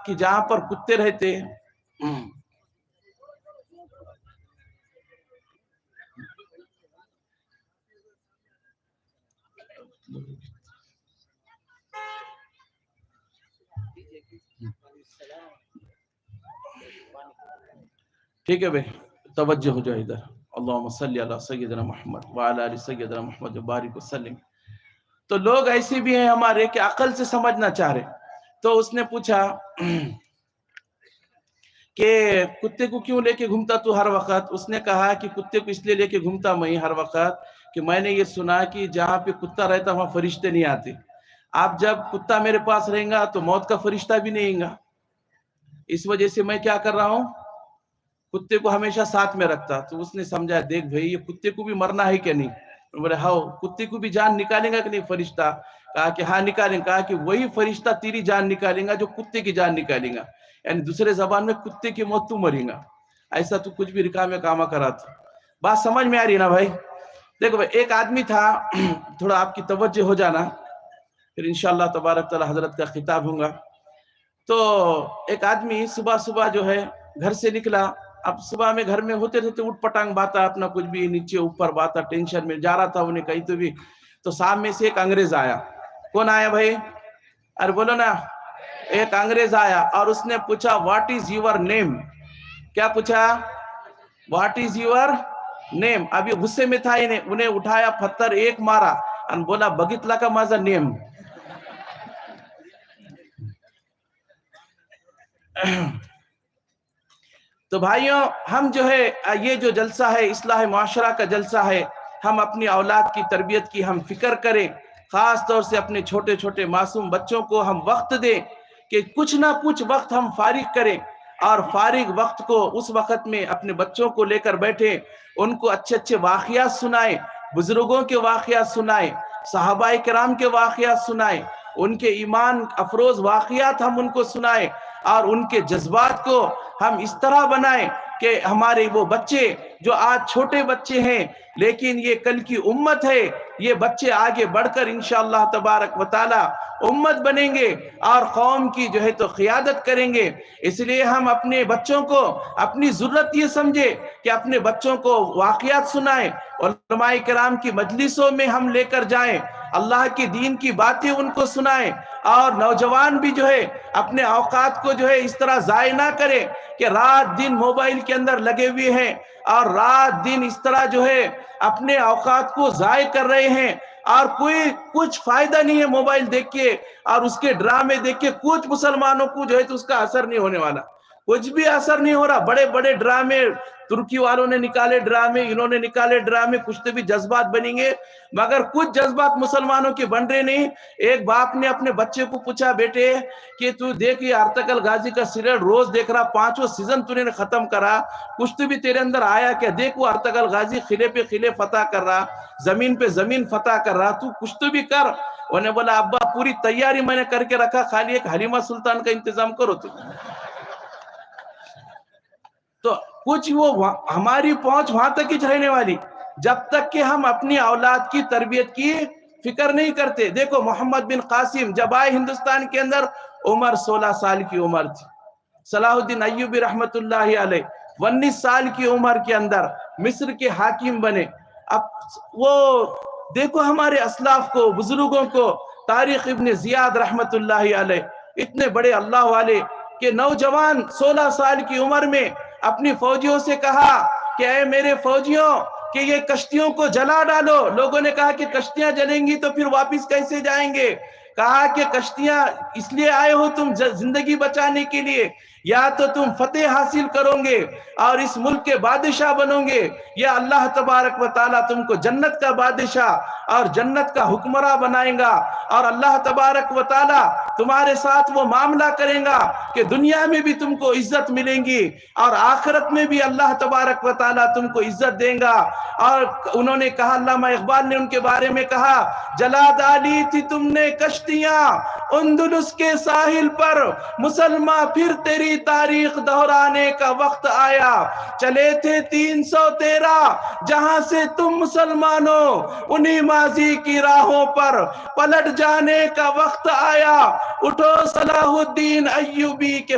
کہ جہاں پر کتے رہتے ہیں ٹھیک ہے بھائی، توجہ ہو جائے ادھر. اللہم صلی علی سیدنا محمد وعلی آل سیدنا محمد وبارک وسلم. تو لوگ ایسے بھی ہیں ہمارے کہ عقل سے سمجھنا چاہ رہے. تو اس نے پوچھا کہ کتے کو کیوں لے کے گھومتا تو ہر وقت؟ اس نے کہا کہ کتے کو اس لیے لے کے گھومتا میں ہر وقت کہ میں نے یہ سنا کہ جہاں پہ کتا رہتا وہاں فرشتے نہیں آتے. اب جب کتا میرے پاس رہیں گا تو موت کا فرشتہ بھی نہیں آئے گا. اس وجہ سے میں کیا کر رہا ہوں، کتے کو ہمیشہ ساتھ میں رکھتا. تو اس نے سمجھا دیکھ بھائی یہ کتے کو بھی مرنا ہے کہ نہیں؟ بولے ہاں. کتے کو بھی جان نکالیں گا کہ نہیں فرشتہ؟ کہا کہ ہاں نکالیں. کہا کہ وہی فرشتہ تیری جان نکالیں گا جو کتے کی جان نکالیں گا. یعنی دوسرے زبان میں کتے کی موت تو مریں گا. ایسا تو کچھ بھی رکا میں کاما کرا تھا. بات سمجھ میں آ رہی نا بھائی؟ دیکھو بھائی ایک آدمی تھا، تھوڑا آپ کی توجہ ہو جانا پھر انشاءاللہ تبارک تعالی حضرت کا خطاب ہوں گا. تو ایک آدمی صبح صبح جو ہے گھر سے نکلا. اب صبح میں گھر میں ہوتے رہتے اٹھ پٹانگ باتا اپنا کچھ بھی نیچے اوپر باتا، ٹینشن میں جا رہا تھا انہیں کہیں تو بھی. تو شام میں سے ایک انگریز آیا. کون آیا بھائی؟ ارے بولو نا. ایک انگریز آیا اور اس نے پوچھا واٹ از یور نیم؟ کیا پوچھا؟ What is your name? ابھی غصے میں تھا، انہیں اٹھایا پتھر ایک مارا اور بولا بگتلا کا مازا نیم. تو بھائیوں ہم جو ہے یہ جو جلسہ ہے اصلاح معاشرہ کا جلسہ ہے. ہم اپنی اولاد کی تربیت کی ہم فکر کریں، خاص طور سے اپنے چھوٹے چھوٹے معصوم بچوں کو ہم وقت دیں کہ کچھ نہ کچھ وقت ہم فارغ کریں. اور فارغ وقت کو اس وقت میں اپنے بچوں کو لے کر بیٹھیں، ان کو اچھے اچھے واقعات سنائیں، بزرگوں کے واقعات سنائیں، صحابہ کرام کے واقعات سنائیں، ان کے ایمان افروز واقعات ہم ان کو سنائیں اور ان کے جذبات کو ہم اس طرح بنائیں کہ ہمارے وہ بچے جو آج چھوٹے بچے ہیں لیکن یہ کل کی امت ہے، یہ بچے آگے بڑھ کر انشاءاللہ تبارک و تعالی امت بنیں گے اور قوم کی جو ہے تو قیادت کریں گے. اس لیے ہم اپنے بچوں کو اپنی ضرورت یہ سمجھے کہ اپنے بچوں کو واقعات سنائیں، علماء کرام کی مجلسوں میں ہم لے کر جائیں، اللہ کی دین کی باتیں ان کو سنائیں. اور نوجوان بھی جو ہے اپنے اوقات کو جو ہے اس طرح ضائع نہ کرے کہ رات دن موبائل کے اندر لگے ہوئے ہیں اور رات دن اس طرح جو ہے اپنے اوقات کو ضائع کر رہے ہیں اور کوئی کچھ فائدہ نہیں ہے موبائل دیکھ کے اور اس کے ڈرامے دیکھ کے. کچھ مسلمانوں کو جو ہے تو اس کا اثر نہیں ہونے والا، کچھ بھی اثر نہیں ہو رہا. بڑے بڑے ڈرامے ترکی والوں نے نکالے، ڈرامے انہوں نے نکالے، ڈرامے کچھ تو بھی جذبات بنیں گے مگر کچھ جذبات مسلمانوں کے بن رہے نہیں. ایک باپ نے اپنے بچے کو پوچھا بیٹے کہ تو دیکھ یہ ارطغرل غازی کا سیریل روز دیکھ رہا، 5واں سیزن تو نے ختم کرا، کچھ تو بھی تیرے اندر آیا کیا؟ دیکھ وہ ارطغرل غازی قلعے پہ قلعے فتح کر رہا، زمین پہ زمین فتح کر رہا، تو کچھ تو بھی کر. انہوں نے بولا ابا پوری تیاری میں نے کر کے رکھا، خالی ایک حلیمہ سلطان کا انتظام کرو. تو کچھ وہ ہماری پہنچ وہاں تک ہی رہنے والی جب تک کہ ہم اپنی اولاد کی تربیت کی فکر نہیں کرتے. دیکھو محمد بن قاسم جب آئے ہندوستان کے اندر عمر 16 سال کی عمر تھی. صلاح الدین ایوبی رحمت اللہ علیہ 19 سال کی عمر کے اندر مصر کے حاکم بنے. اب وہ دیکھو ہمارے اسلاف کو، بزرگوں کو، طارق ابن زیاد رحمت اللہ علیہ اتنے بڑے اللہ والے کہ نوجوان 16 سال کی عمر میں اپنی فوجیوں سے کہا کہ اے میرے فوجیوں کہ یہ کشتیوں کو جلا ڈالو. لوگوں نے کہا کہ کشتیاں جلیں گی تو پھر واپس کیسے جائیں گے؟ کہا کہ کشتیاں اس لیے آئے ہو تم زندگی بچانے کے لیے، یا تو تم فتح حاصل کرو گے اور اس ملک کے بادشاہ بنو گے، یا اللہ تبارک و تعالیٰ تم کو جنت کا بادشاہ اور جنت کا حکمراں بنائے گا اور اللہ تبارک و تعالیٰ تمہارے ساتھ وہ معاملہ کریں گا کہ دنیا میں بھی تم کو عزت ملیں گی اور آخرت میں بھی اللہ تبارک و تعالیٰ تم کو عزت دیں گا. اور انہوں نے کہا، علامہ اقبال نے ان کے بارے میں کہا جلا ڈالی تھی تم نے کشتیاں اندلس کے ساحل پر، مسلمان پھر تیری تاریخ دہرانے کا وقت آیا. چلے تھے 313 جہاں سے تم مسلمانوں, انہی ماضی کی راہوں پر پلٹ جانے کا وقت آیا. اٹھو صلاح الدین ایوبی کے